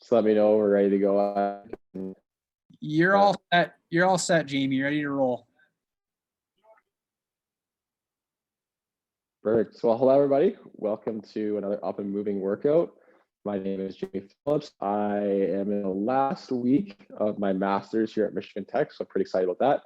Just let me know we're ready to go. You're all set. You're all set, Jamie. Ready to roll. Perfect. So hello, everybody. Welcome to another up and moving workout. My name is Jamie Phillips. I am in the last week of my master's here at Michigan Tech, so I'm pretty excited about that.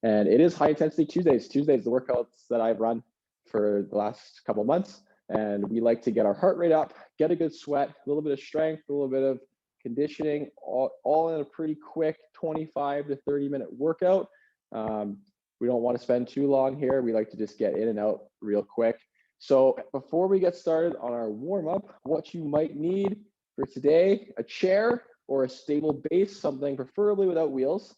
And it is high intensity Tuesdays. Tuesdays, the workouts that I've run for the last couple of months. And we like to get our heart rate up, get a good sweat, a little bit of strength, a little bit of conditioning, all in a pretty quick 25 to 30 minute workout. We don't want to spend too long here. We like to just get in and out real quick. So before we get started on our warm up, what you might need for today, a chair or a stable base, something preferably without wheels.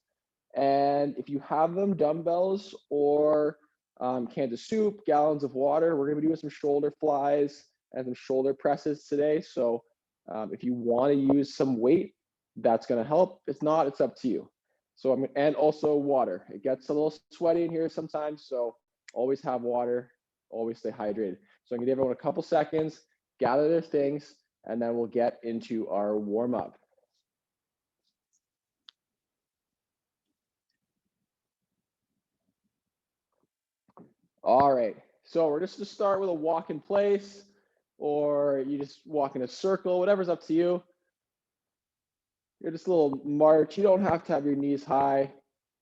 And if you have them, dumbbells or cans of soup, gallons of water. We're going to be doing some shoulder flies and some shoulder presses today. So if you want to use some weight, that's going to help. If not, it's up to you. So and also water. It gets a little sweaty in here sometimes, so always have water, always stay hydrated. So I'm gonna give everyone a couple seconds, gather their things, and then we'll get into our warm up. All right, so we're just gonna start with a walk in place, or you just walk in a circle, whatever's up to you. You're just a little march. You don't have to have your knees high.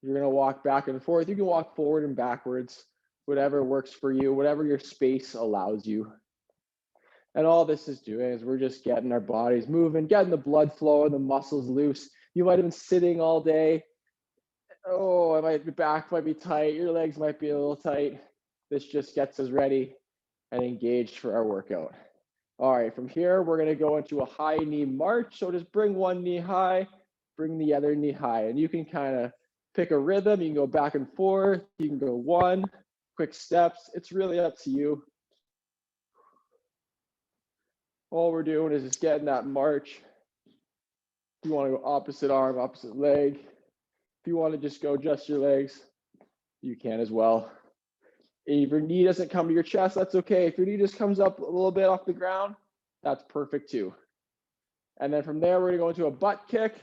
You're gonna walk back and forth. You can walk forward and backwards, whatever works for you, whatever your space allows you. And all this is doing is we're just getting our bodies moving, getting the blood flowing, the muscles loose. You might have been sitting all day. Oh, your back might be tight. Your legs might be a little tight. This just gets us ready and engaged for our workout. All right, from here, we're gonna go into a high knee march. So just bring one knee high, bring the other knee high. And you can kind of pick a rhythm. You can go back and forth. You can go one, quick steps. It's really up to you. All we're doing is just getting that march. If you want to go opposite arm, opposite leg. If you want to just go just your legs, you can as well. If your knee doesn't come to your chest, that's okay. If your knee just comes up a little bit off the ground, that's perfect too. And then from there, we're gonna go into a butt kick.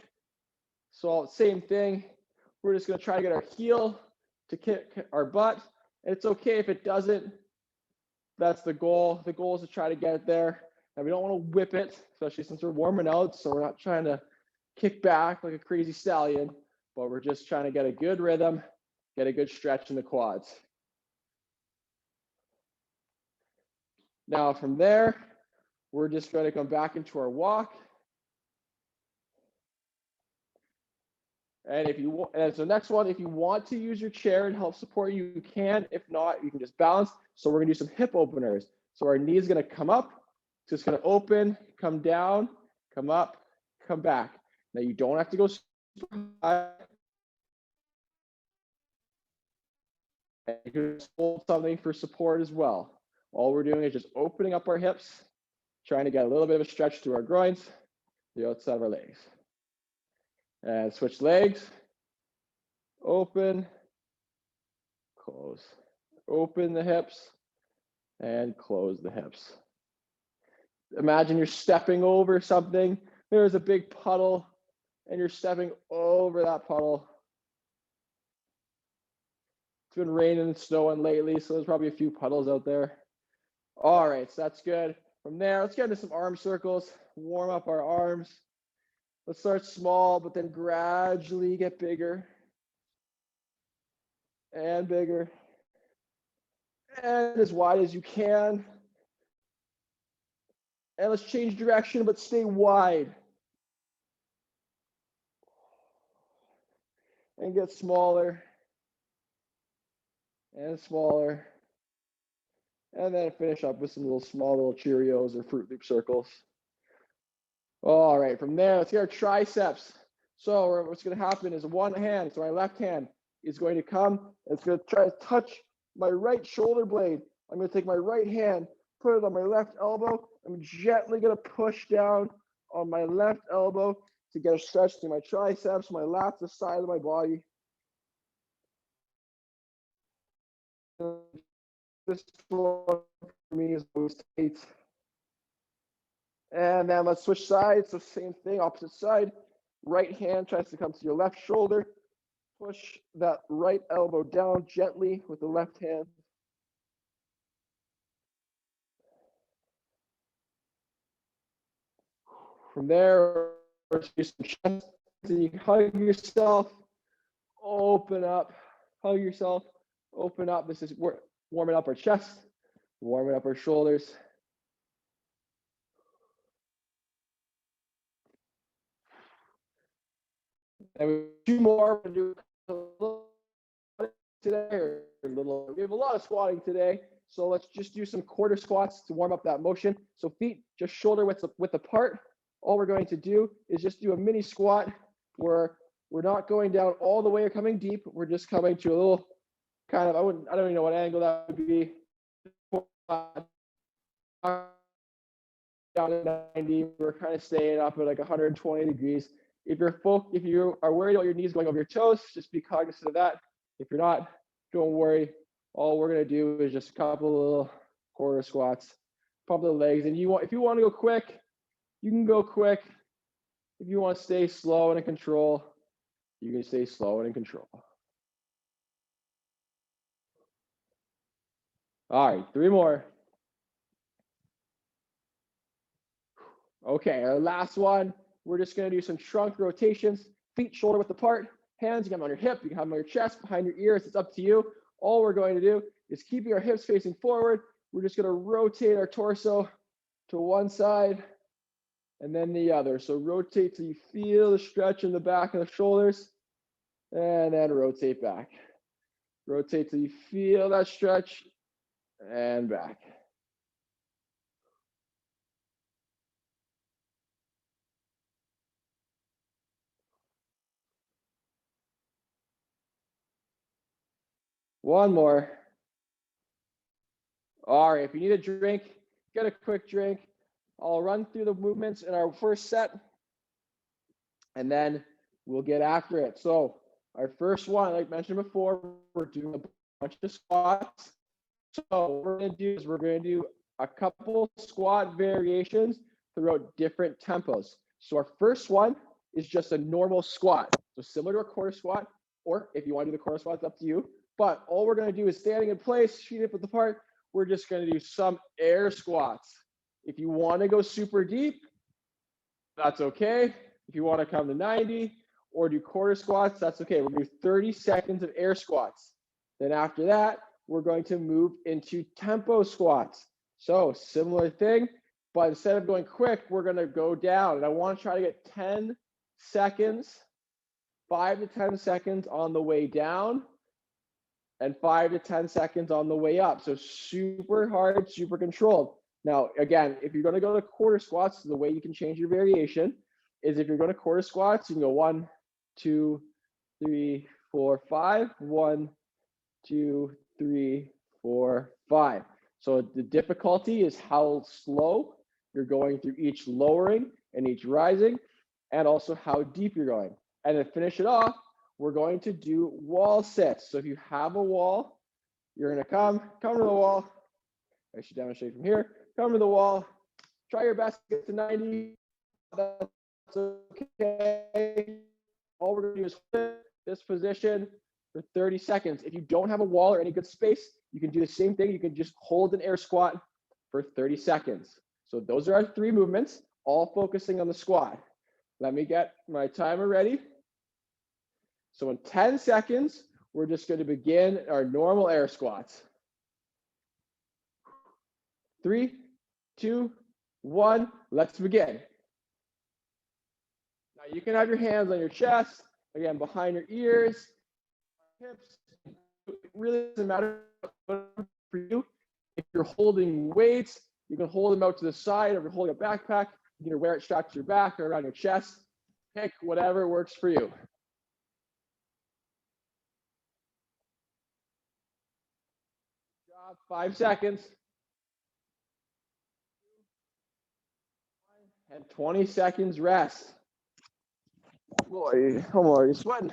So same thing. We're just gonna try to get our heel to kick our butt. And it's okay if it doesn't. That's the goal. The goal is to try to get it there. And we don't want to whip it, especially since we're warming out. So we're not trying to kick back like a crazy stallion, but we're just trying to get a good rhythm, get a good stretch in the quads. Now from there, we're just going to come back into our walk. And if you want, and so next one, if you want to use your chair and help support you, you can. If not, you can just balance. So we're gonna do some hip openers. So our knee is gonna come up, just gonna open, come down, come up, come back. Now you don't have to go super high. And you can just hold something for support as well. All we're doing is just opening up our hips, trying to get a little bit of a stretch through our groins, the outside of our legs. And switch legs, open, close, open the hips, and close the hips. Imagine you're stepping over something. There's a big puddle, and you're stepping over that puddle. It's been raining and snowing lately, so there's probably a few puddles out there. All right, so that's good. From there, let's get into some arm circles, warm up our arms. Let's start small, but then gradually get bigger and bigger and as wide as you can. And let's change direction, but stay wide. And get smaller and smaller. And then finish up with some small little Cheerios or Fruit Loop circles. All right, from there, let's get our triceps. So what's gonna happen is one hand, so my left hand is going to come, it's gonna try to touch my right shoulder blade. I'm gonna take my right hand, put it on my left elbow. I'm gently gonna push down on my left elbow to get a stretch through my triceps, my lats, the side of my body. This one for me is always tight. And then let's switch sides. So same thing, opposite side. Right hand tries to come to your left shoulder. Push that right elbow down gently with the left hand. From there, do some chest. You hug yourself, open up, hug yourself, open up. This is warming up our chest, warming up our shoulders. And two more. We're do a little today, or a little. We have a lot of squatting today, so let's just do some quarter squats to warm up that motion. So feet just shoulder width apart. All we're going to do is just do a mini squat where we're not going down all the way or coming deep. We're just coming to a little kind of, I don't even know what angle that would be. Down to 90, we're kind of staying up at like 120 degrees. If you are worried about your knees going over your toes, just be cognizant of that. If you're not, don't worry. All we're gonna do is just a couple of little quarter squats, pump the legs. And if you want to go quick, you can go quick. If you want to stay slow and in control, you can stay slow and in control. All right, 3 more. Okay, our last one, we're just gonna do some trunk rotations, feet shoulder width apart, hands, you can have them on your hip, you can have them on your chest, behind your ears, it's up to you. All we're going to do is keeping our hips facing forward. We're just gonna rotate our torso to one side and then the other. So rotate till you feel the stretch in the back of the shoulders, and then rotate back. Rotate till you feel that stretch, and back. One more. All right, if you need a drink, get a quick drink. I'll run through the movements in our first set, and then we'll get after it. So our first one, like mentioned before, we're doing a bunch of squats. So what we're gonna do is we're gonna do a couple squat variations throughout different tempos. So our first one is just a normal squat. So similar to a quarter squat, or if you want to do the quarter squat, it's up to you. But all we're gonna do is standing in place, feet hip width apart. We're just gonna do some air squats. If you want to go super deep, that's okay. If you want to come to 90 or do quarter squats, that's okay. We're gonna do 30 seconds of air squats. Then after that, we're going to move into tempo squats. So similar thing, but instead of going quick, we're gonna go down. And I want to try to get 10 seconds, 5 to 10 seconds on the way down, and 5 to 10 seconds on the way up. So super hard, super controlled. Now, again, if you're gonna go to quarter squats, the way you can change your variation is if you're going to quarter squats, you can go 1, 2, 3, 4, 5. 1, 2, 3, 4, 5. So the difficulty is how slow you're going through each lowering and each rising, and also how deep you're going. And to finish it off, we're going to do wall sits. So if you have a wall, you're going to come to the wall. I should demonstrate from here. Come to the wall. Try your best to get to 90. That's okay. All we're going to do is hold this position for 30 seconds. If you don't have a wall or any good space, you can do the same thing. You can just hold an air squat for 30 seconds. So those are our 3 movements, all focusing on the squat. Let me get my timer ready. So in 10 seconds, we're just going to begin our normal air squats. 3, 2, 1, let's begin. Now you can have your hands on your chest, again, behind your ears, hips. It really doesn't matter for you. If you're holding weights, you can hold them out to the side. If you're holding a backpack, you can wear it strapped to your back or around your chest. Pick whatever works for you. 5 seconds. And 20 seconds rest. Boy, I'm already sweating.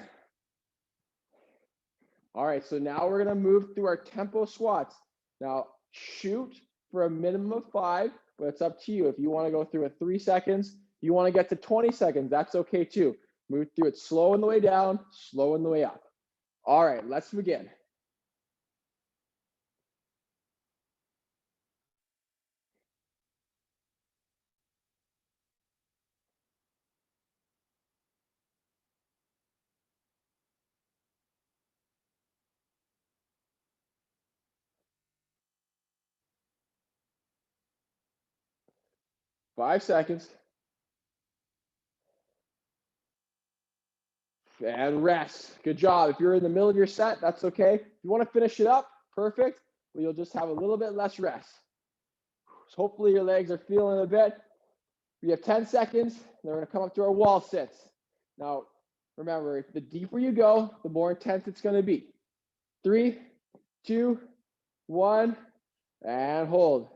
All right, so now we're gonna move through our tempo squats. Now shoot for a minimum of 5. but it's up to you. If you want to go through it 3 seconds, you want to get to 20 seconds, that's okay too. Move through it slow on the way down, slow on the way up. All right, let's begin. Five seconds. And rest. Good job. If you're in the middle of your set, that's okay. If you want to finish it up, perfect. But you'll just have a little bit less rest. So hopefully your legs are feeling a bit. We have 10 seconds. And we're going to come up to our wall sits. Now, remember, the deeper you go, the more intense it's going to be. 3, 2, 1, and hold.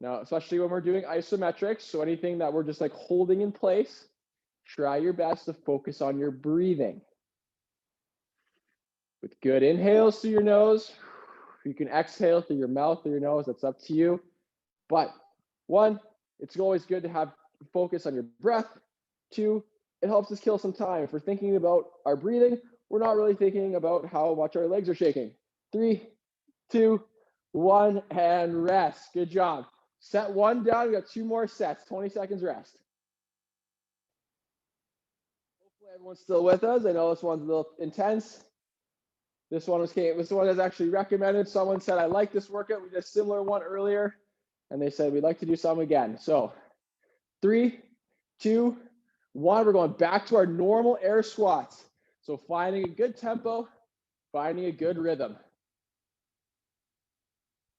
Now, especially when we're doing isometrics, so anything that we're just like holding in place, try your best to focus on your breathing. With good inhales through your nose, you can exhale through your mouth or your nose, that's up to you. But 1, it's always good to have focus on your breath. 2, it helps us kill some time. If we're thinking about our breathing, we're not really thinking about how much our legs are shaking. 3, 2, 1, and rest. Good job. Set 1 down, we got 2 more sets, 20 seconds rest. Hopefully everyone's still with us. I know this one's a little intense. This one is actually recommended. Someone said, I like this workout. We did a similar one earlier, and they said, we'd like to do some again. So 3, 2, 1, we're going back to our normal air squats. So finding a good tempo, finding a good rhythm.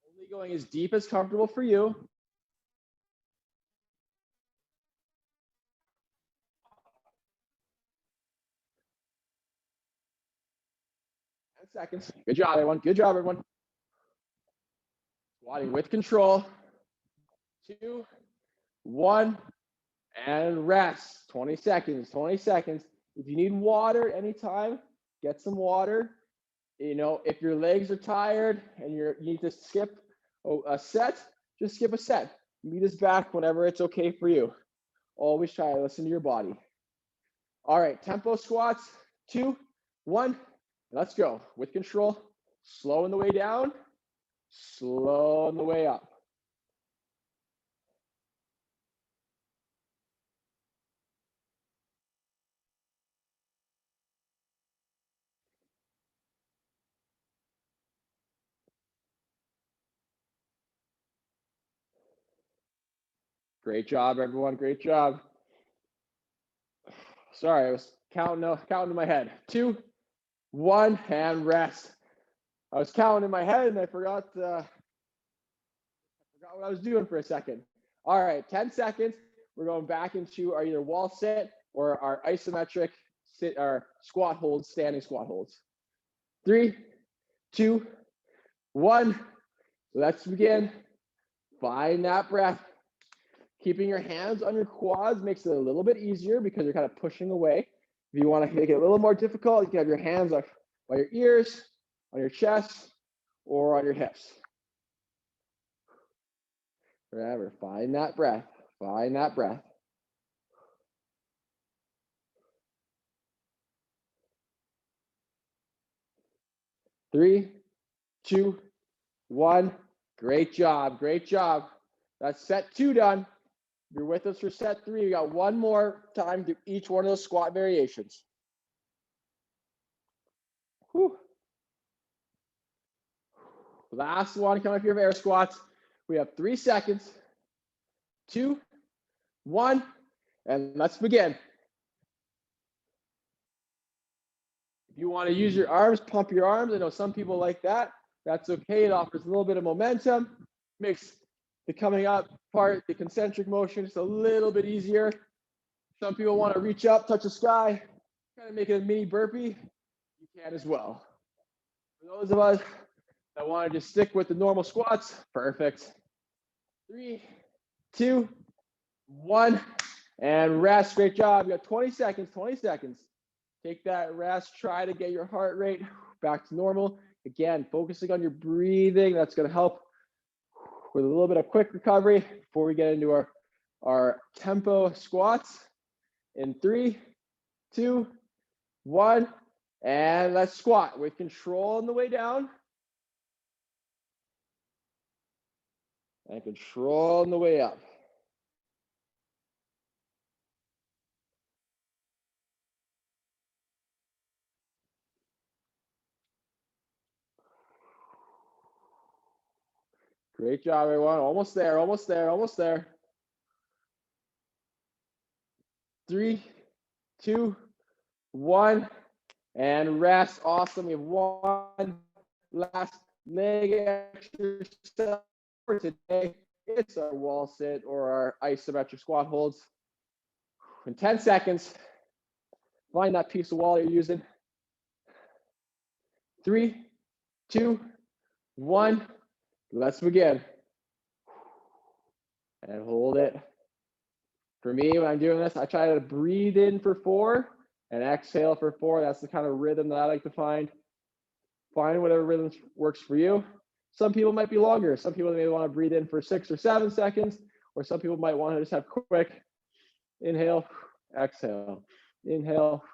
Only going as deep as comfortable for you. 10 seconds. Good job, everyone. Good job, everyone. Squatting with control. 2, 1, and rest. 20 seconds, 20 seconds. If you need water anytime, get some water. You know, if your legs are tired and you need to skip a set, just skip a set. Meet us back whenever it's okay for you. Always try to listen to your body. All right, tempo squats. 2, 1, let's go. With control, slow on the way down, slow on the way up. Great job, everyone. Great job. Sorry, I was counting in my head. 2, 1, and rest. I was counting in my head and I forgot what I was doing for a second. All right, 10 seconds. We're going back into our either wall sit or our isometric sit, our squat holds, standing squat holds. 3, 2, 1. Let's begin. Find that breath. Keeping your hands on your quads makes it a little bit easier because you're kind of pushing away. If you want to make it a little more difficult, you can have your hands by your ears, on your chest, or on your hips. Forever, find that breath. Find that breath. Three, 2, 1. Great job. Great job. That's set 2 done. You're with us for set 3. We got 1 more time to each one of those squat variations. Whew. Last one, come up here for air squats. We have 3 seconds. 2, 1, and let's begin. If you want to use your arms, pump your arms. I know some people like that. That's okay. It offers a little bit of momentum, makes the coming up part, the concentric motion, just a little bit easier. Some people want to reach up, touch the sky, kind of make it a mini burpee. You can as well. For those of us that want to just stick with the normal squats, perfect. 3, 2, 1, and rest. Great job. You got 20 seconds, 20 seconds. Take that rest. Try to get your heart rate back to normal. Again, focusing on your breathing. That's going to help with a little bit of quick recovery before we get into our tempo squats. In 3, 2, 1, and let's squat with control on the way down. And control on the way up. Great job, everyone. Almost there, almost there, almost there. 3, 2, 1, and rest. Awesome. We have one last leg exercise for today. It's our wall sit or our isometric squat holds. In 10 seconds, find that piece of wall you're using. 3, 2, 1. Let's begin. And hold it. For me, when I'm doing this, I try to breathe in for 4 and exhale for 4. That's the kind of rhythm that I like to find. Find whatever rhythm works for you. Some people might be longer. Some people may want to breathe in for 6 or 7 seconds, or some people might want to just have quick inhale, exhale, inhale,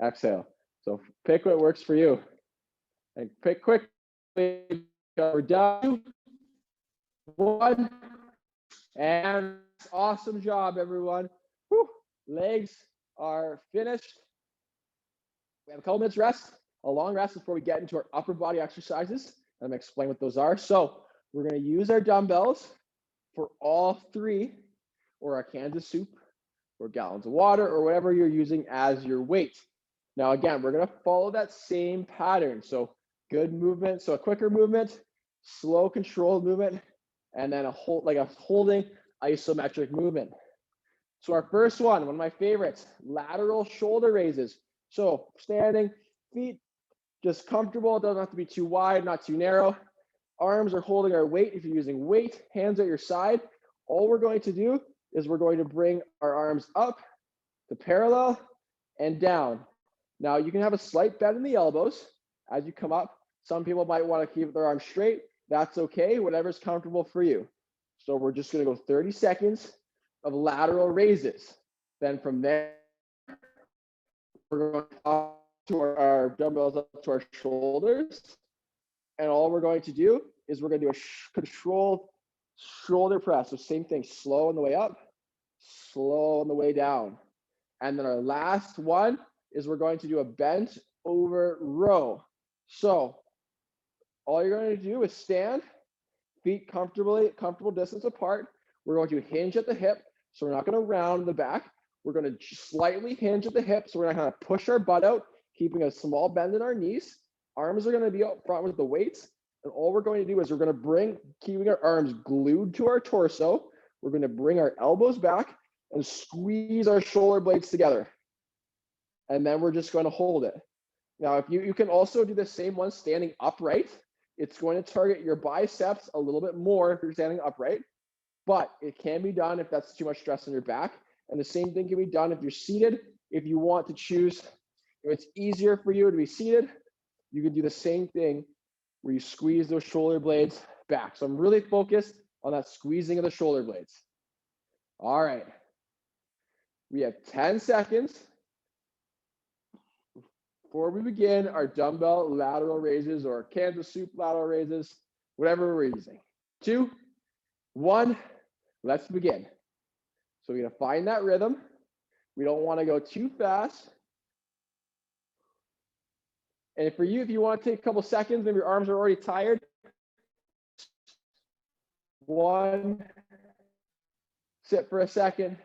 exhale. So pick what works for you. And pick quickly. We're done. 1. And awesome job, everyone. Whew. Legs are finished. We have a couple minutes rest, a long rest before we get into our upper body exercises. I'm going to explain what those are. So we're going to use our dumbbells for all 3, or our cans of soup, or gallons of water, or whatever you're using as your weight. Now, again, we're going to follow that same pattern. So good movement. So a quicker movement, slow controlled movement, and then a holding isometric movement. So our first one of my favorites, lateral shoulder raises. So standing, feet just comfortable. It doesn't have to be too wide, not too narrow. Arms are holding our weight. If you're using weight, hands at your side. All we're going to do is we're going to bring our arms up to parallel and down. Now you can have a slight bend in the elbows as you come up. Some people might want to keep their arms straight. That's okay, whatever's comfortable for you. So we're just going to go 30 seconds of lateral raises. Then from there, we're going up to our dumbbells up to our shoulders. And all we're going to do is we're going to do a controlled shoulder press. So same thing, slow on the way up, slow on the way down. And then our last one is we're going to do a bent over row. So all you're going to do is stand, feet comfortable distance apart. We're going to hinge at the hip. So we're not going to round the back. We're going to slightly hinge at the hip. So we're not going to push our butt out, keeping a small bend in our knees. Arms are going to be out front with the weights. And all we're going to do is we're going to keeping our arms glued to our torso. We're going to bring our elbows back and squeeze our shoulder blades together. And then we're just going to hold it. Now, if you can also do the same one standing upright. It's going to target your biceps a little bit more if you're standing upright, but it can be done if that's too much stress on your back. And the same thing can be done if you're seated. If you want to choose, if it's easier for you to be seated, you can do the same thing where you squeeze those shoulder blades back. So I'm really focused on that squeezing of the shoulder blades. All right. We have 10 seconds before we begin our dumbbell lateral raises or cans of soup lateral raises, whatever we're using. 2, 1, let's begin. So we're going to find that rhythm. We don't want to go too fast. And for you, if you want to take a couple seconds, maybe your arms are already tired. 1, sit for a second.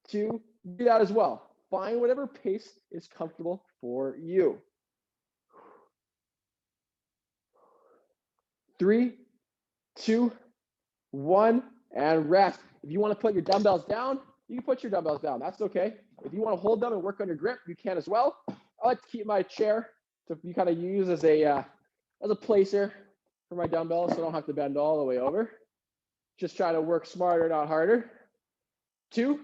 2, do that as well. Find whatever pace is comfortable for you. 3, 2, 1, and rest. If you want to put your dumbbells down, you can put your dumbbells down. That's okay. If you want to hold them and work on your grip, you can as well. I like to keep my chair to be kind of use as a placer for my dumbbells, so I don't have to bend all the way over. Just try to work smarter, not harder. 2,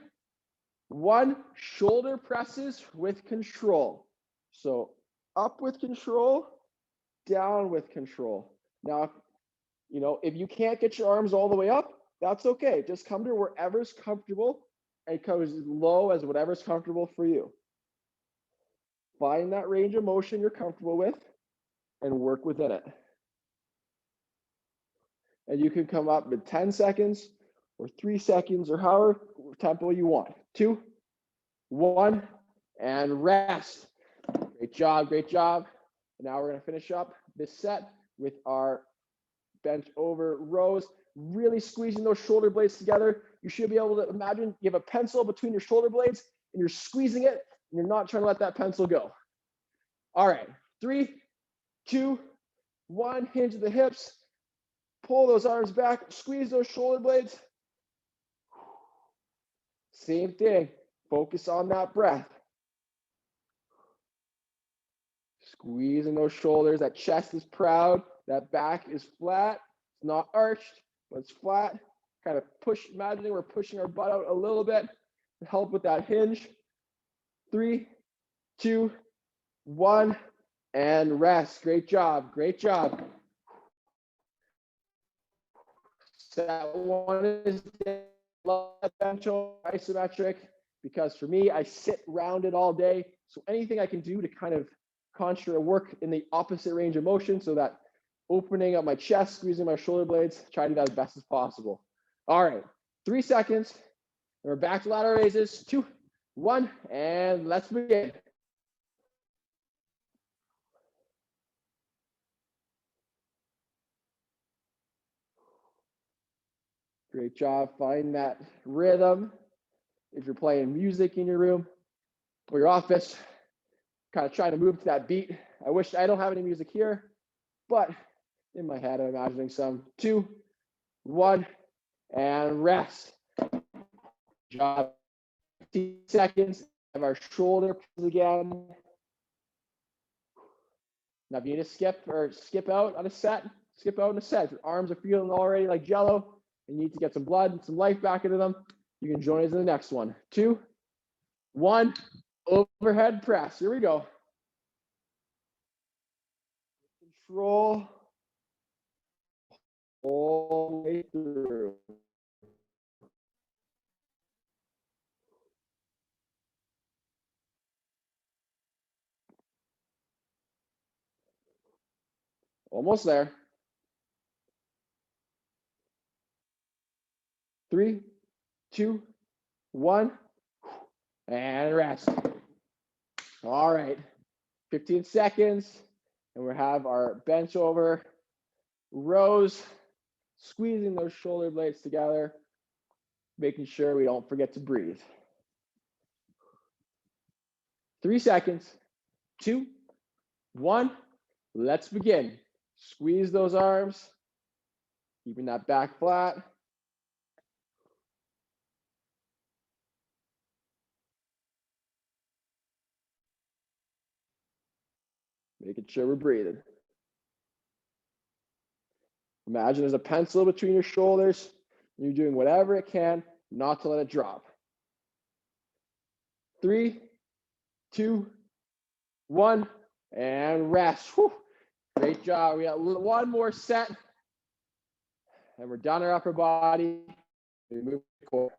1, shoulder presses with control. So up with control, down with control. Now, You know, if you can't get your arms all the way up, that's okay. Just come to wherever's comfortable and come as low as whatever's comfortable for you. Find that range of motion you're comfortable with and work within it. And you can come up with 10 seconds or 3 seconds or however tempo you want. 2, 1, and rest. Great job, great job. And now we're going to finish up this set with our bench over rows, really squeezing those shoulder blades together. You should be able to imagine you have a pencil between your shoulder blades and you're squeezing it and you're not trying to let that pencil go. All right, 3, 2, 1, hinge at the hips, pull those arms back, squeeze those shoulder blades. Same thing, focus on that breath. Squeezing those shoulders, that chest is proud, that back is flat. It's not arched, but it's flat. Kind of push, imagining we're pushing our butt out a little bit to help with that hinge. 3, 2, 1, and rest. Great job, great job. Set 1 is bench isometric, because for me, I sit rounded all day. So anything I can do to kind of conjure work in the opposite range of motion, so that opening up my chest, squeezing my shoulder blades, try to do that as best as possible. All right, 3 seconds. And we're back to lateral raises. 2, 1, and let's begin. Great job. Find that rhythm. If you're playing music in your room or your office, kind of trying to move to that beat. I wish I don't have any music here, but in my head, I'm imagining some. 2, 1, and rest. Job. 15 seconds. Have our shoulder again. Now, if you need to skip out on a set, skip out in a set. If your arms are feeling already like jello, and you need to get some blood and some life back into them, you can join us in the next one. 2, 1, overhead press. Here we go. Control all the way through. Almost there. 3, 2, 1, and rest. All right, 15 seconds, and we have our bench over rows, squeezing those shoulder blades together, making sure we don't forget to breathe. 3 seconds, 2, 1, let's begin. Squeeze those arms, keeping that back flat. Making sure we're breathing. Imagine there's a pencil between your shoulders. You're doing whatever it can not to let it drop. 3, 2, 1, and rest. Whew. Great job. We got one more set, and we're done our upper body. We move the core.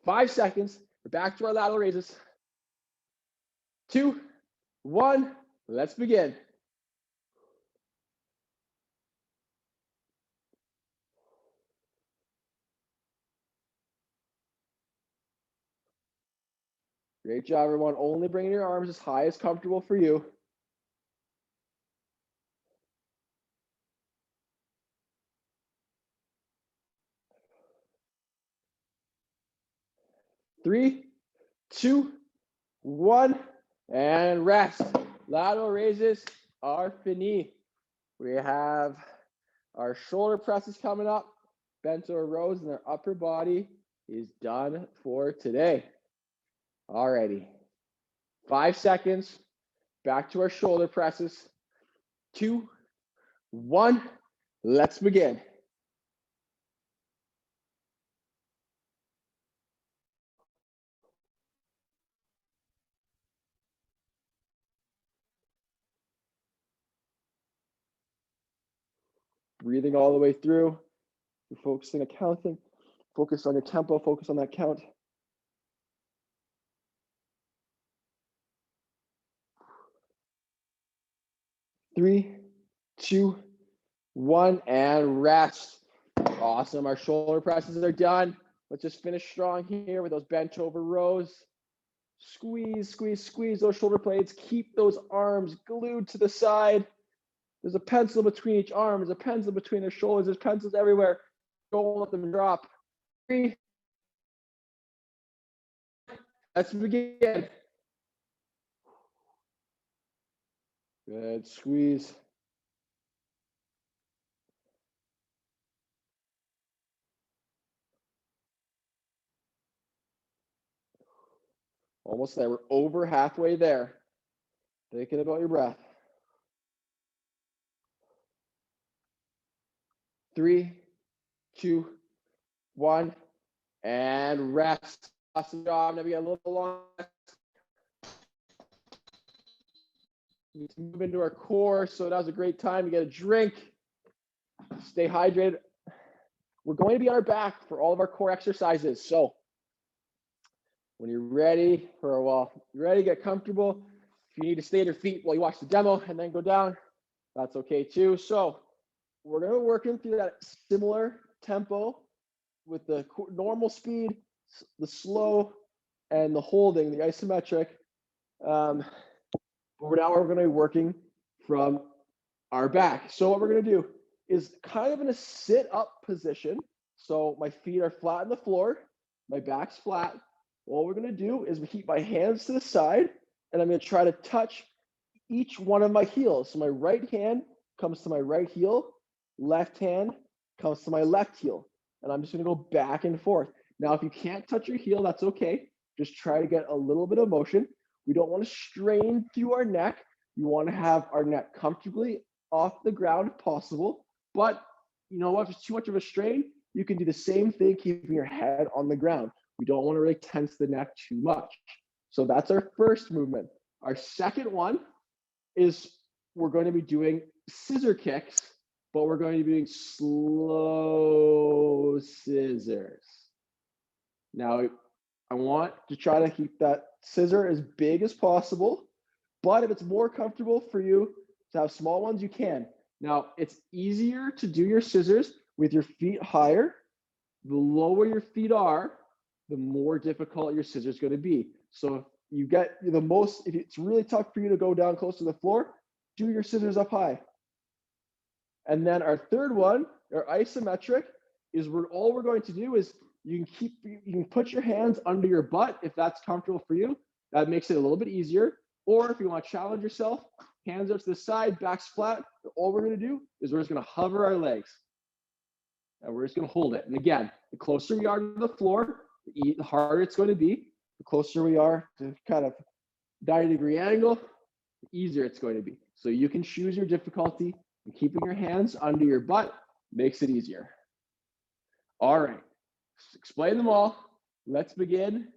Five seconds. We're back to our lateral raises. 2, 1, let's begin. Great job, everyone. Only bringing your arms as high as comfortable for you. Three, 2, 1, and rest. Lateral raises are fini. We have our shoulder presses coming up, bent over rows, and our upper body is done for today. Alrighty, 5 seconds, back to our shoulder presses. 2, 1, let's begin. breathing all the way through. You're focusing on counting. Focus on your tempo, focus on that count. Three, two, one, and rest. Awesome. Our shoulder presses are done. Let's just finish strong here with those bench over rows. Squeeze, squeeze, squeeze those shoulder blades. Keep those arms glued to the side. There's a pencil between each arm. There's a pencil between their shoulders. There's pencils everywhere. Don't let them drop. 3. Let's begin. Good. Squeeze. Almost there. We're over halfway there. Thinking about your breath. 3, 2, 1, and rest. Awesome job. Now we got a little long. Need to move into our core. So that was a great time. You get a drink. Stay hydrated. We're going to be on our back for all of our core exercises. So when you're ready for a while, you're ready, get comfortable. If you need to stay on your feet while you watch the demo and then go down, that's okay too. So we're going to work in through that similar tempo with the normal speed, the slow, and the holding, the isometric. But now we're going to be working from our back. So what we're going to do is kind of in a sit-up position. So my feet are flat on the floor, my back's flat. What we're going to do is we keep my hands to the side, and I'm going to try to touch each one of my heels. So my right hand comes to my right heel, left hand comes to my left heel, and I'm just going to go back and forth. Now, if you can't touch your heel, that's okay. Just try to get a little bit of motion. We don't want to strain through our neck. We want to have our neck comfortably off the ground if possible. But you know what? If it's too much of a strain, you can do the same thing, keeping your head on the ground. We don't want to really tense the neck too much. So that's our first movement. Our second one is we're going to be doing scissor kicks, but we're going to be doing slow scissors. Now, I want to try to keep that scissor as big as possible, but if it's more comfortable for you to have small ones, you can. Now, it's easier to do your scissors with your feet higher. The lower your feet are, the more difficult your scissors is going to be. So if you get the most, if it's really tough for you to go down close to the floor, do your scissors up high. And then our third one, our isometric, is all we're going to do is you can put your hands under your butt if that's comfortable for you. That makes it a little bit easier. Or if you want to challenge yourself, hands up to the side, back's flat. All we're going to do is we're just going to hover our legs. And we're just going to hold it. And again, the closer we are to the floor, the harder it's going to be. The closer we are to kind of 90-degree angle, the easier it's going to be. So you can choose your difficulty, and keeping your hands under your butt makes it easier. All right, let's explain them all. Let's begin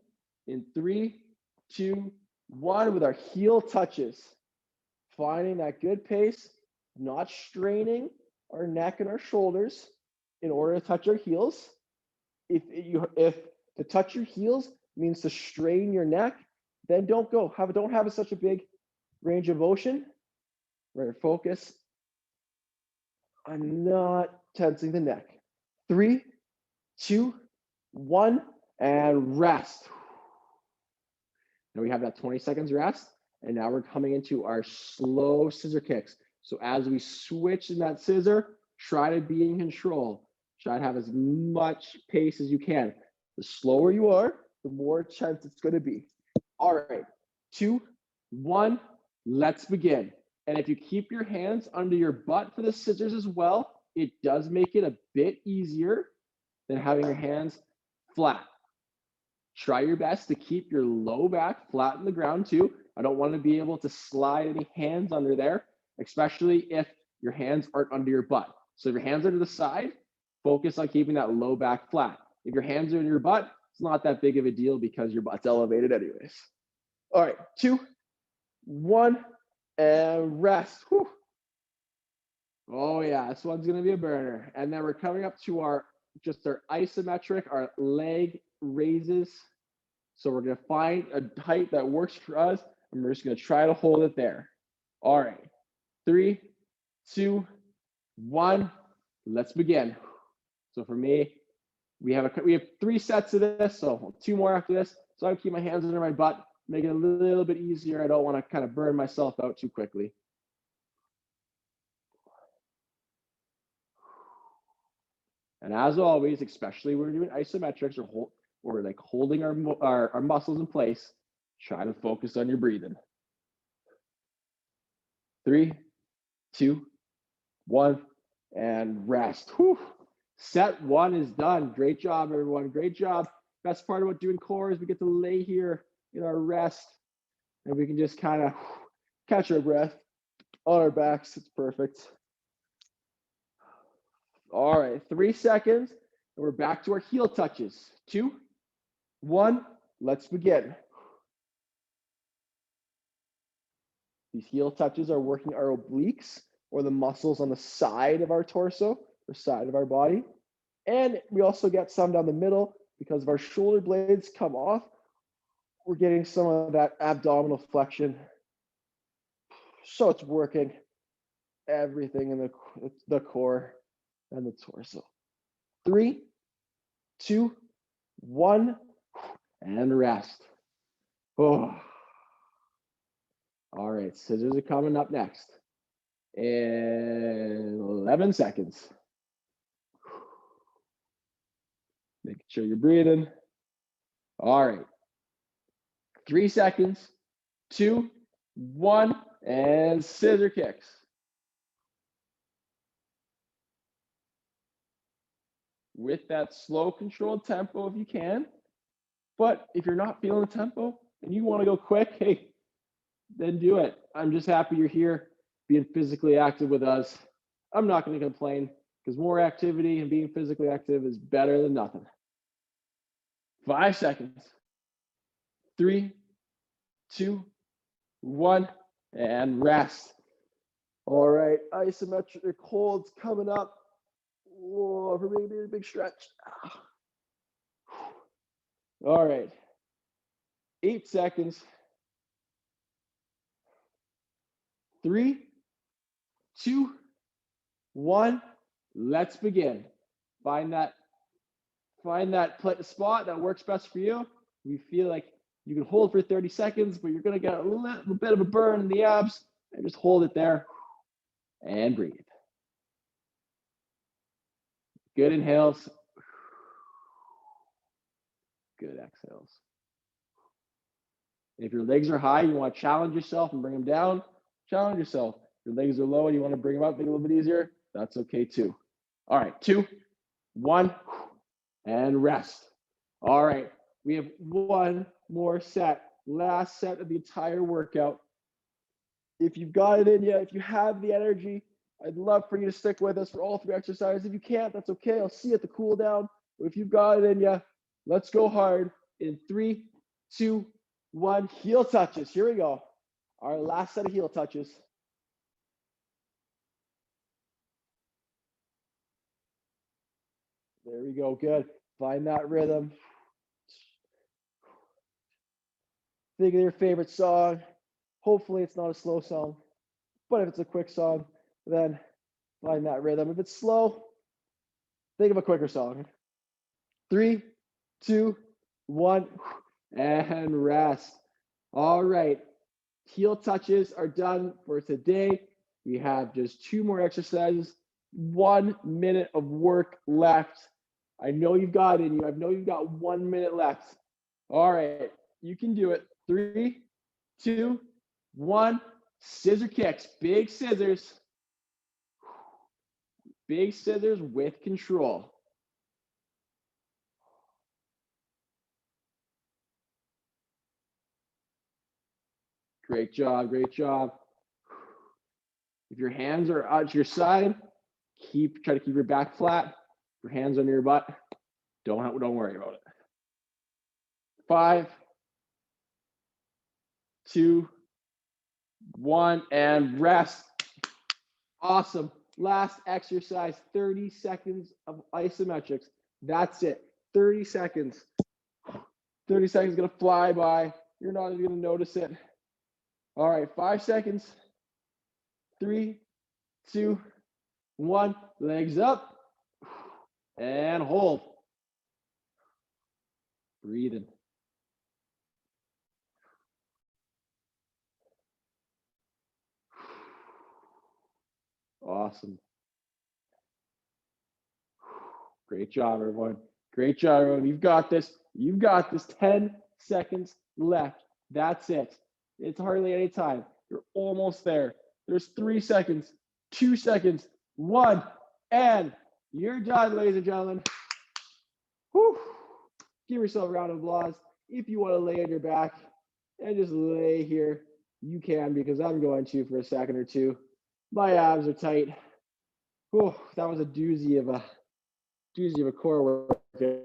in 3, 2, 1 with our heel touches. Finding that good pace, not straining our neck and our shoulders in order to touch our heels. If to touch your heels means to strain your neck, then don't go. Don't have such a big range of motion. We're gonna focus on not tensing the neck. 3, 2, 1, and rest. Now we have that 20 seconds rest, and now we're coming into our slow scissor kicks. So as we switch in that scissor, try to be in control. Try to have as much pace as you can. The slower you are, the more chance it's going to be. All right, 2, 1, let's begin. And if you keep your hands under your butt for the scissors as well, it does make it a bit easier than having your hands flat. Try your best to keep your low back flat on the ground too. I don't want to be able to slide any hands under there, especially if your hands aren't under your butt. So if your hands are to the side, focus on keeping that low back flat. If your hands are in your butt, it's not that big of a deal because your butt's elevated anyways. All right, 2, 1, and rest. Whew. Oh yeah, this one's gonna be a burner. And then we're coming up to our isometric, our leg raises. So we're gonna find a height that works for us, and we're just gonna try to hold it there. All right, 3, 2, 1. Let's begin. So for me, we have 3 sets of this, so 2 more after this. So I keep my hands under my butt, make it a little bit easier. I don't want to kind of burn myself out too quickly. And as always, especially when we're doing isometrics or like holding our muscles in place, try to focus on your breathing. 3, 2, 1, and rest. Whew. Set 1 is done. Great job, everyone. Great job. Best part about doing core is we get to lay here in our rest, and we can just kind of catch our breath on our backs. It's perfect. All right, 3 seconds, and we're back to our heel touches. 2, 1, let's begin. These heel touches are working our obliques, or the muscles on the side of our torso or side of our body. And we also get some down the middle because if our shoulder blades come off, we're getting some of that abdominal flexion. So it's working everything in the core and the torso. 3, 2, 1, and rest. Oh. All right, scissors are coming up next in 11 seconds. Making sure you're breathing. All right, 3 seconds, 2, 1, and scissor kicks. With that slow, controlled tempo if you can. But if you're not feeling the tempo and you want to go quick, hey, then do it. I'm just happy you're here being physically active with us. I'm not going to complain because more activity and being physically active is better than nothing. 5 seconds. 3, 2, 1, and rest. All right, isometric holds coming up. Whoa, everybody, a big stretch. All right, 8 seconds. 3, 2, 1. Let's begin. Find that spot that works best for you. We feel like you can hold for 30 seconds, but you're gonna get a little bit of a burn in the abs, and just hold it there and breathe. Good inhales. Good exhales. If your legs are high, you want to challenge yourself and bring them down. Challenge yourself. If your legs are low and you want to bring them up, make it a little bit easier. That's okay too. All right, 2, 1, and rest. All right, we have 1 more set. Last set of the entire workout. If you've got it in you, if you have the energy, I'd love for you to stick with us for all 3 exercises. If you can't, that's okay. I'll see you at the cool down. But if you've got it in you, let's go hard in 3, 2, 1. Heel touches. Here we go. Our last set of heel touches. There we go. Good. Find that rhythm. Think of your favorite song. Hopefully it's not a slow song, but if it's a quick song, then find that rhythm. If it's slow, think of a quicker song. 3, 2, 1, and rest. All right. Heel touches are done for today. We have just 2 more exercises, 1 minute of work left. I know you've got it in you. I know you've got 1 minute left. All right. You can do it. 3, 2, 1. Scissor kicks. Big scissors. Big scissors with control. Great job. Great job. If your hands are at your side, try to keep your back flat. Your hands under your butt. Don't worry about it. 5, 2, 1, and rest. Awesome. Last exercise, 30 seconds of isometrics. That's it. 30 seconds. 30 seconds is going to fly by. You're not even going to notice it. All right, 5 seconds. 3, 2, 1. Legs up. And hold. Breathing. Awesome. Great job, everyone. Great job, everyone. You've got this. You've got this. 10 seconds left. That's it. It's hardly any time. You're almost there. There's 3 seconds, 2 seconds, 1, and you're done, ladies and gentlemen. Whew. Give yourself a round of applause. If you want to lay on your back and just lay here, you can, because I'm going to for a second or two. My abs are tight. Whew, that was a doozy of a core workout.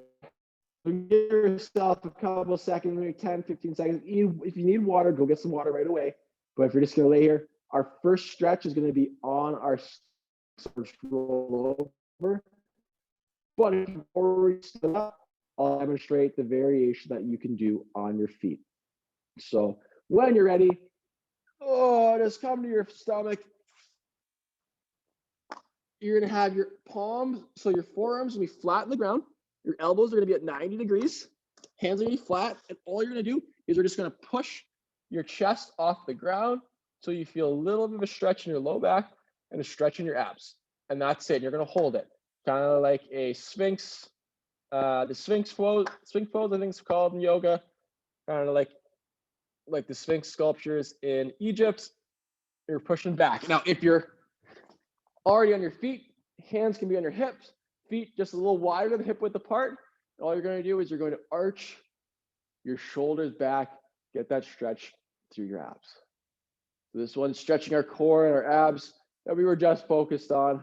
Give yourself a couple seconds, maybe 10, 15 seconds. If you need water, go get some water right away. But if you're just going to lay here, our first stretch is going to be on our roll over. But if you've already stood up, I'll demonstrate the variation that you can do on your feet. So when you're ready, just come to your stomach. You're going to have your palms, so your forearms will be flat on the ground. Your elbows are going to be at 90 degrees. Hands are going to be flat. And all you're going to do is we're just going to push your chest off the ground so you feel a little bit of a stretch in your low back and a stretch in your abs. And that's it. You're going to hold it. Kind of like a Sphinx. The Sphinx pose, I think it's called in yoga. Kind of like the Sphinx sculptures in Egypt. You're pushing back. Now, if you're already on your feet, hands can be on your hips, feet just a little wider than hip width apart. All you're going to do is you're going to arch your shoulders back, get that stretch through your abs. So this one's stretching our core and our abs that we were just focused on.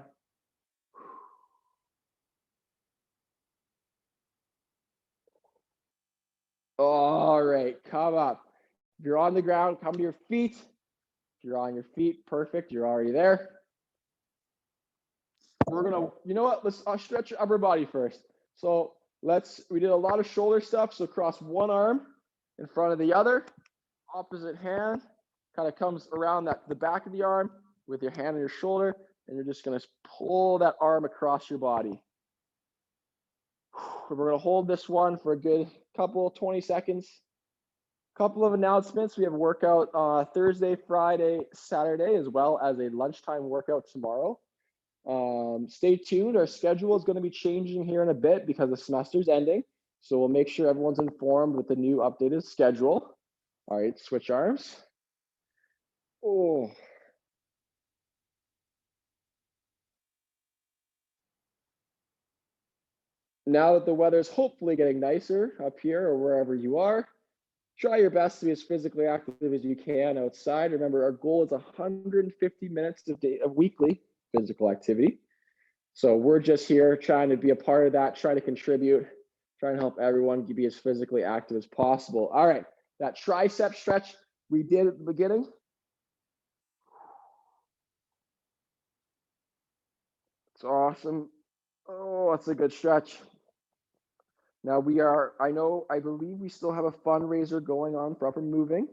All right, come up. If you're on the ground, come to your feet. If you're on your feet, perfect. You're already there. We're gonna, you know what? I'll stretch your upper body first. So we did a lot of shoulder stuff. So cross one arm in front of the other, opposite hand kind of comes around the back of the arm with your hand on your shoulder, and you're just gonna pull that arm across your body. We're gonna hold this one for a good 20 seconds. Couple of announcements. We have a workout Thursday, Friday, Saturday, as well as a lunchtime workout tomorrow. Stay tuned. Our schedule is going to be changing here in a bit because the semester's ending. So we'll make sure everyone's informed with the new updated schedule. All right, switch arms. Oh. Now that the weather's hopefully getting nicer up here or wherever you are, try your best to be as physically active as you can outside. Remember, our goal is 150 minutes of weekly physical activity. So we're just here trying to be a part of that, try to contribute, trying to help everyone be as physically active as possible. All right, that tricep stretch we did at the beginning. It's awesome. Oh, that's a good stretch. Now I believe we still have a fundraiser going on for Upper Moving.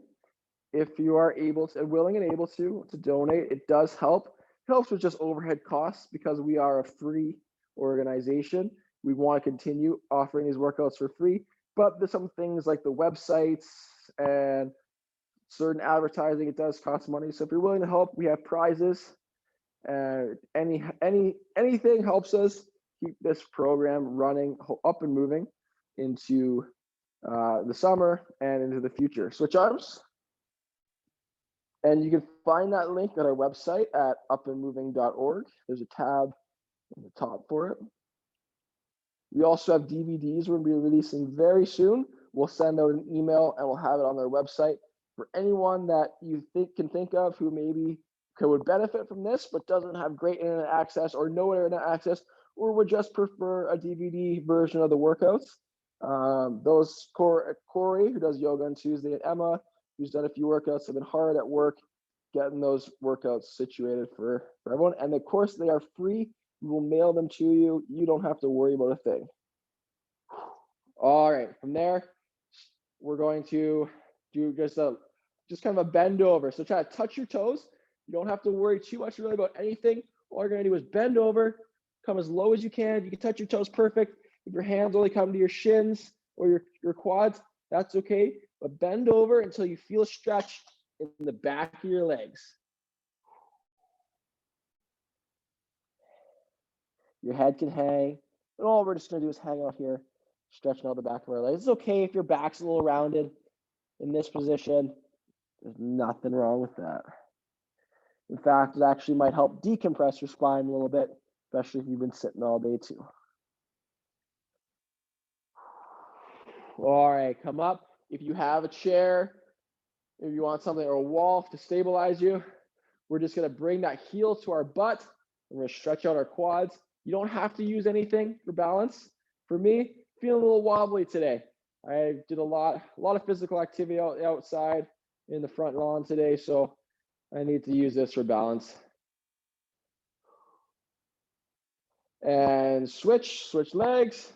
If you are willing and able to donate, it does help. It helps with just overhead costs because we are a free organization. We want to continue offering these workouts for free, but there's some things like the websites and certain advertising, it does cost money. So if you're willing to help, we have prizes. Anything helps us keep this program running, up and moving into the summer and into the future. Switch arms. And you can find that link at our website at upandmoving.org. There's a tab in the top for it. We also have DVDs we'll be releasing very soon. We'll send out an email and we'll have it on our website for anyone that you can think of who maybe would benefit from this, but doesn't have great internet access or no internet access, or would just prefer a DVD version of the workouts. Those Corey, who does yoga on Tuesday, and Emma, who's done a few workouts, have been hard at work getting those workouts situated for everyone. And of course, they are free. We will mail them to you. You don't have to worry about a thing. All right, from there, we're going to do just kind of a bend over. So try to touch your toes. You don't have to worry too much really about anything. All you're gonna do is bend over, come as low as you can. You can touch your toes perfect. If your hands only come to your shins or your quads, that's okay. But bend over until you feel a stretch in the back of your legs. Your head can hang. And all we're just gonna do is hang out here, stretching out the back of our legs. It's okay if your back's a little rounded in this position. There's nothing wrong with that. In fact, it actually might help decompress your spine a little bit, especially if you've been sitting all day too. All right, come up. If you have a chair, if you want something or a wall to stabilize you, we're just gonna bring that heel to our butt. We're gonna stretch out our quads. You don't have to use anything for balance. For me, feeling a little wobbly today. I did a lot of physical activity outside in the front lawn today, so I need to use this for balance. And switch legs.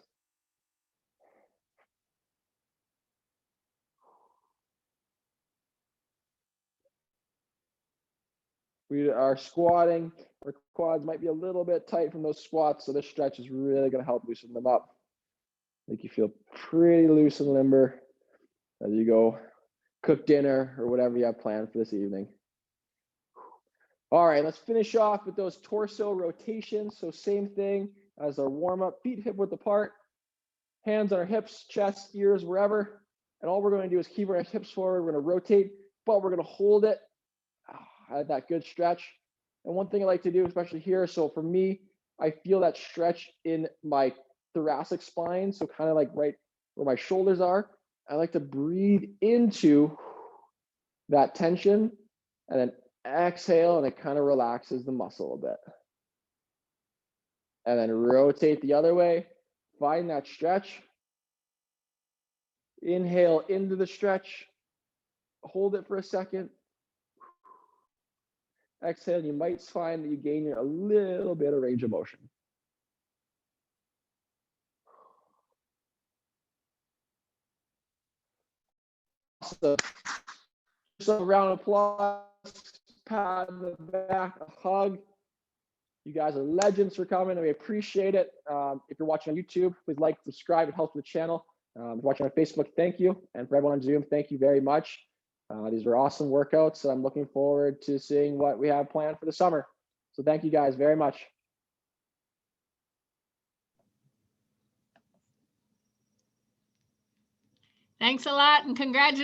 We are squatting. Our quads might be a little bit tight from those squats, so this stretch is really going to help loosen them up. Make you feel pretty loose and limber as you go cook dinner or whatever you have planned for this evening. All right, let's finish off with those torso rotations. So same thing as our warm-up, feet hip width apart, hands on our hips, chest, ears, wherever. And all we're going to do is keep our hips forward. We're going to rotate, but we're going to hold it at that good stretch. And one thing I like to do, especially here, so for me, I feel that stretch in my thoracic spine, so kind of like right where my shoulders are. I like to breathe into that tension and then exhale, and it kind of relaxes the muscle a bit. And then rotate the other way, find that stretch. Inhale into the stretch, hold it for a second. Exhale, you might find that you gain a little bit of range of motion. So, some round of applause, pat on the back, a hug. You guys are legends for coming, and we appreciate it. If you're watching on YouTube, please like, subscribe, it helps with the channel. If you're watching on Facebook, thank you. And for everyone on Zoom, thank you very much. These are awesome workouts, and I'm looking forward to seeing what we have planned for the summer. So thank you guys very much. Thanks a lot, and congratulations.